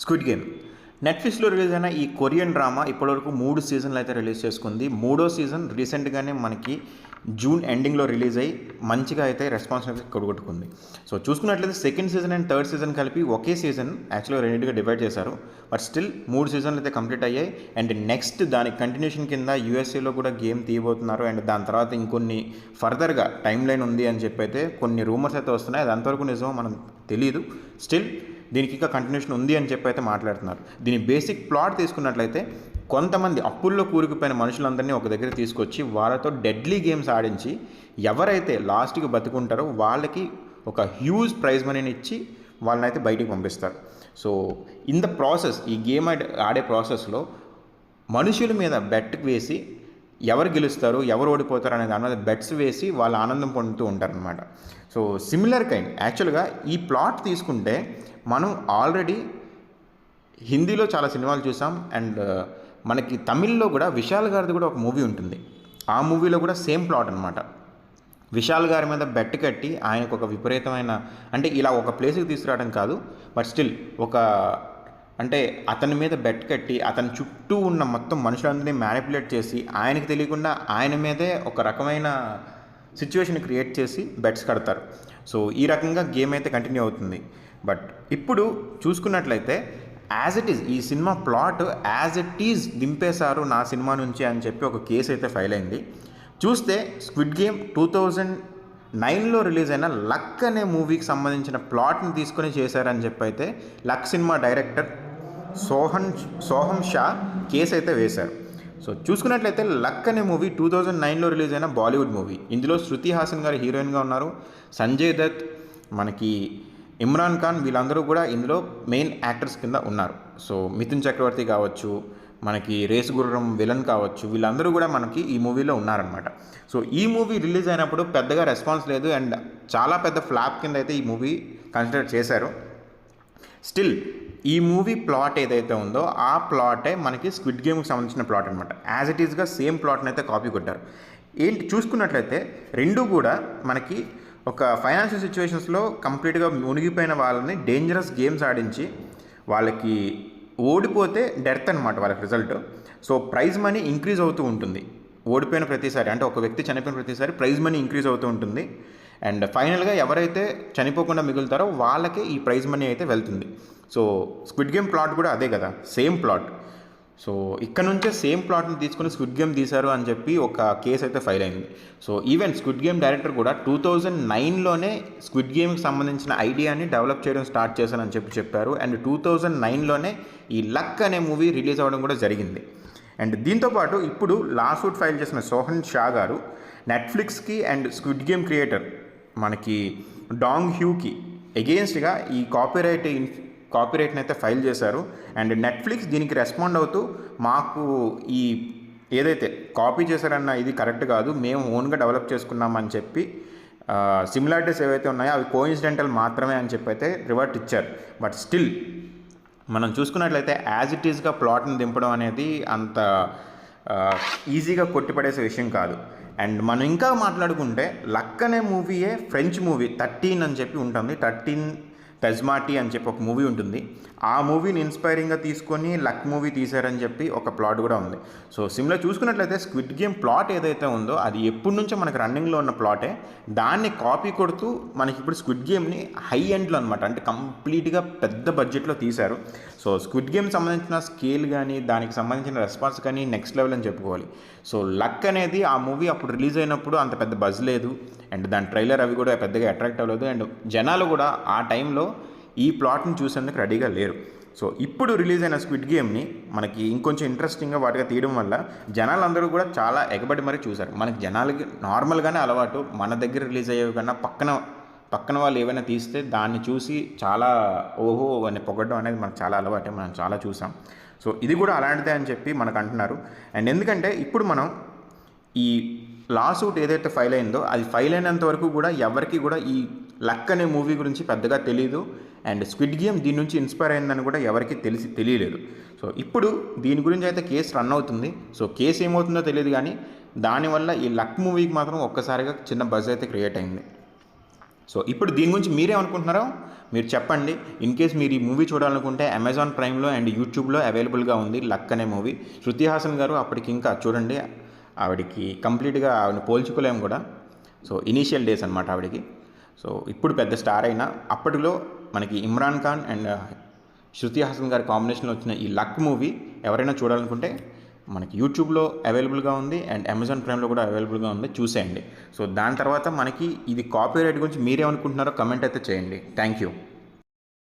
Squid game నెట్ఫ్లిక్స్లో release అయిన ఈ కొరియన్ డ్రామా ఇప్పటివరకు 3 సీజన్లు అయితే రిలీజ్ చేసుకుంది. 3వ సీజన్ రీసెంట్గానే మనకి జూన్ ఎండింగ్లో రిలీజ్ అయ్యి మంచిగా అయితే రెస్పాన్స్ అయితే కొడుకొట్టుకుంది. సో చూసుకున్నట్లయితే second season and third season కలిపి ఒకే సీజన్ యాక్చువల్గా రెండింటిగా డివైడ్ చేశారు. బట్ స్టిల్ 3 సీజన్లు అయితే కంప్లీట్ అయ్యాయి. అండ్ నెక్స్ట్ దానికి కంటిన్యూషన్ కింద యూఎస్ఏలో కూడా గేమ్ తీయబోతున్నారు. అండ్ దాని తర్వాత ఇంకొన్ని ఫర్దర్గా టైం లైన్ ఉంది అని చెప్పి అయితే కొన్ని రూమర్స్ అయితే వస్తున్నాయి. అది అంతవరకు నిజమో మనం తెలియదు. స్టిల్ దీనికి ఇంకా కంటిన్యూషన్ ఉంది అని చెప్పి అయితే మాట్లాడుతున్నారు. దీని బేసిక్ ప్లాట్ తీసుకున్నట్లయితే కొంతమంది అప్పుల్లో కూరుకుపోయిన మనుషులందరినీ ఒక దగ్గర తీసుకొచ్చి వాళ్ళతో డెడ్లీ గేమ్స్ ఆడించి ఎవరైతే లాస్ట్కి బతుకుంటారో వాళ్ళకి ఒక హ్యూజ్ ప్రైజ్ మనీని ఇచ్చి వాళ్ళనైతే బయటికి పంపిస్తారు. సో ఇన్ ద ప్రాసెస్ ఈ గేమ్ ఆడే ప్రాసెస్లో మనుషుల మీద బెట్ వేసి ఎవరు గెలుస్తారు ఎవరు ఓడిపోతారు అనే దాని మీద బెట్స్ వేసి వాళ్ళు ఆనందం పొందుతూ ఉంటారనమాట. సో సిమిలర్ కైండ్ యాక్చువల్గా ఈ ప్లాట్ తీసుకుంటే మనం ఆల్రెడీ హిందీలో చాలా సినిమాలు చూసాం. అండ్ మనకి తమిళ్లో కూడా విశాల్ గారిది కూడా ఒక మూవీ ఉంటుంది. ఆ మూవీలో కూడా సేమ్ ప్లాట్ అనమాట. విశాల్ గారి మీద బెట్ కట్టి ఆయనకు ఒక విపరీతమైన అంటే ఇలా ఒక ప్లేస్కి తీసుకురావడం కాదు, బట్ స్టిల్ ఒక అంటే అతని మీద బెట్ కట్టి అతని చుట్టూ ఉన్న మొత్తం మనుషులందరినీ మ్యానిపులేట్ చేసి ఆయనకు తెలియకుండా ఆయన మీదే ఒక రకమైన సిచ్యువేషన్ క్రియేట్ చేసి బెట్స్ కడతారు. సో ఈ రకంగా గేమ్ అయితే కంటిన్యూ అవుతుంది. బట్ ఇప్పుడు చూసుకున్నట్లయితే యాజ్ ఇట్ ఈజ్ ఈ cinema plot as it is దింపేశారు నా సినిమా నుంచి అని చెప్పి ఒక కేసు అయితే ఫైల్ అయింది. చూస్తే స్క్విడ్ గేమ్ 2009లో రిలీజ్ అయిన లక్ అనే మూవీకి సంబంధించిన ప్లాట్ని తీసుకొని చేశారని చెప్పి అయితే లక్ సినిమా డైరెక్టర్ సోహం షా కేసు అయితే వేశారు. సో చూసుకున్నట్లయితే లక్ అనే మూవీ 2009లో రిలీజ్ అయిన బాలీవుడ్ మూవీ. ఇందులో శృతి హాసన్ గారు హీరోయిన్గా ఉన్నారు. సంజయ్ దత్, మనకి ఇమ్రాన్ ఖాన్, వీళ్ళందరూ కూడా ఇందులో మెయిన్ యాక్టర్స్ కింద ఉన్నారు. సో మిథున్ చక్రవర్తి కావచ్చు, మనకి రేసు గుర్రం విలన్ కావచ్చు, వీళ్ళందరూ కూడా మనకి ఈ మూవీలో ఉన్నారనమాట. సో ఈ మూవీ రిలీజ్ అయినప్పుడు పెద్దగా రెస్పాన్స్ లేదు అండ్ చాలా పెద్ద ఫ్లాప్ కింద అయితే ఈ మూవీ కన్సిడర్ చేశారు. స్టిల్ ఈ మూవీ ప్లాట్ ఏదైతే ఉందో ఆ ప్లాటే మనకి స్క్విడ్ గేమ్కి సంబంధించిన ప్లాట్ అనమాట. యాజ్ ఇట్ ఈస్గా సేమ్ ప్లాట్ని అయితే కాపీ కొట్టారు. ఏంటి చూసుకున్నట్లయితే రెండు కూడా మనకి ఒక ఫైనాన్షియల్ సిచ్యువేషన్స్లో కంప్లీట్గా మునిగిపోయిన వాళ్ళని డేంజరస్ గేమ్స్ ఆడించి వాళ్ళకి ఓడిపోతే డెత్ అనమాట వాళ్ళకి result. So prize money increase అవుతూ ఉంటుంది ఓడిపోయిన ప్రతిసారి. అంటే ఒక వ్యక్తి చనిపోయిన ప్రతిసారి ప్రైజ్ మనీ ఇంక్రీజ్ అవుతూ ఉంటుంది. అండ్ ఫైనల్గా ఎవరైతే చనిపోకుండా మిగులుతారో వాళ్ళకే ఈ ప్రైజ్ మనీ అయితే వెళ్తుంది. సో స్క్విడ్ గేమ్ ప్లాట్ కూడా అదే కదా, సేమ్ ప్లాట్. సో ఇక్కడ నుంచే సేమ్ ప్లాట్ని తీసుకుని స్క్విడ్ గేమ్ తీశారు అని చెప్పి ఒక కేసు అయితే ఫైల్ అయింది. So even squid game director కూడా 2009లోనే స్క్విడ్ గేమ్కి సంబంధించిన ఐడియాని డెవలప్ చేయడం స్టార్ట్ చేశానని చెప్పారు. అండ్ 2009లోనే ఈ లక్ అనే మూవీ రిలీజ్ అవ్వడం కూడా జరిగింది. అండ్ దీంతోపాటు ఇప్పుడు లాసూట్ ఫైల్ చేసిన సోహన్ షా గారు నెట్ఫ్లిక్స్కి అండ్ స్క్విడ్ గేమ్ క్రియేటర్ మనకి డాంగ్ హ్యూకి ఎగెయిన్స్ట్గా ఈ కాపీరైట్ని అయితే ఫైల్ చేశారు. అండ్ నెట్ఫ్లిక్స్ దీనికి రెస్పాండ్ అవుతూ మాకు ఈ ఏదైతే కాపీ చేశారన్న ఇది కరెక్ట్ కాదు, మేము ఓన్గా డెవలప్ చేసుకున్నామని చెప్పి సిమిలారిటీస్ ఏవైతే ఉన్నాయో అవి కోఇన్సిడెంటల్ మాత్రమే అని చెప్పి అయితే రివర్ట్ ఇచ్చారు. బట్ స్టిల్ మనం చూసుకున్నట్లయితే యాజ్ ఇట్ ఈస్గా ప్లాట్ని దింపడం అనేది అంత ఈజీగా కొట్టిపడేసే విషయం కాదు. అండ్ మనం ఇంకా మాట్లాడుకుంటే లక్ అనే మూవీయే ఫ్రెంచ్ మూవీ 13 అని చెప్పి ఉంటుంది. 13 తజ్మాటి అని చెప్పి ఒక మూవీ ఉంటుంది. ఆ మూవీని ఇన్స్పైరింగ్గా తీసుకొని లక్ మూవీ తీశారని చెప్పి ఒక ప్లాట్ కూడా ఉంది. సో సిమిలర్ చూసుకున్నట్లయితే స్క్విడ్ గేమ్ ప్లాట్ ఏదైతే ఉందో అది ఎప్పటి నుంచో మనకి రన్నింగ్లో ఉన్న ప్లాటే. దాన్ని కాపీ కొడుతూ మనకి ఇప్పుడు స్క్విడ్ గేమ్ని హై ఎండ్లో అనమాట, అంటే కంప్లీట్గా పెద్ద బడ్జెట్లో తీశారు. సో స్క్విడ్ గేమ్ సంబంధించిన స్కేల్ కానీ దానికి సంబంధించిన రెస్పాన్స్ కానీ నెక్స్ట్ లెవెల్ అని చెప్పుకోవాలి. సో లక్ అనేది ఆ మూవీ అప్పుడు రిలీజ్ అయినప్పుడు అంత పెద్ద బజ్ లేదు. అండ్ దాని ట్రైలర్ అవి కూడా పెద్దగా అట్రాక్ట్ అవ్వలేదు. అండ్ జనాలు కూడా ఆ టైంలో ఈ ప్లాట్ని చూసేందుకు రెడీగా లేరు. సో ఇప్పుడు రిలీజ్ అయిన స్క్విడ్ గేమ్ని మనకి ఇంకొంచెం ఇంట్రెస్టింగ్గా వాటిగా తీయడం వల్ల జనాలందరూ కూడా చాలా ఎగబడి మరీ చూశారు. మనకి జనాలకి నార్మల్గానే అలవాటు మన దగ్గర రిలీజ్ అయ్యేవి కన్నా పక్కన వాళ్ళు ఏమైనా తీస్తే దాన్ని చూసి చాలా ఓహో అని పొగడ్డం అనేది మనకు చాలా అలవాటే, మనం చాలా చూసాం. సో ఇది కూడా అలాంటిదే అని చెప్పి మనకు అంటున్నారు. అండ్ ఎందుకంటే ఇప్పుడు మనం ఈ లాసూట్ ఏదైతే ఫైల్ అయిందో అది ఫైల్ అయినంత వరకు కూడా ఎవరికి కూడా ఈ లక్ అనే మూవీ గురించి పెద్దగా తెలియదు. అండ్ స్క్విడ్ గేమ్ దీని నుంచి ఇన్స్పైర్ అయిందని కూడా ఎవరికి తెలియలేదు. సో ఇప్పుడు దీని గురించి అయితే కేసు రన్ అవుతుంది. సో కేసు ఏమవుతుందో తెలియదు, కానీ దానివల్ల ఈ లక్ మూవీకి మాత్రం ఒక్కసారిగా చిన్న బజ్ అయితే క్రియేట్ అయింది. సో ఇప్పుడు దీని గురించి మీరేమనుకుంటున్నారో మీరు చెప్పండి. ఇన్ కేస్ మీరు ఈ మూవీ చూడాలనుకుంటే అమెజాన్ ప్రైమ్లో అండ్ యూట్యూబ్లో అవైలబుల్గా ఉంది లక్ అనే మూవీ. శృతి హాసన్ గారు అప్పటికి ఇంకా చూడండి, ఆవిడకి కంప్లీట్గా ఆవిడని పోల్చుకోలేము కూడా. సో ఇనీషియల్ డేస్ అనమాట ఆవిడకి. సో ఇప్పుడు పెద్ద స్టార్ అయినా అప్పటిలో మనకి ఇమ్రాన్ ఖాన్ అండ్ శృతి హాసన్ గారి కాంబినేషన్లో వచ్చిన ఈ లక్ మూవీ ఎవరైనా చూడాలనుకుంటే మనకి యూట్యూబ్లో అవైలబుల్గా ఉంది అండ్ అమెజాన్ ప్రైమ్లో కూడా అవైలబుల్గా ఉంది, చూసేయండి. సో దాని తర్వాత మనకి ఇది కాపీరైట్ గురించి మీరేమనుకుంటున్నారో కమెంట్ అయితే చేయండి. Thank you.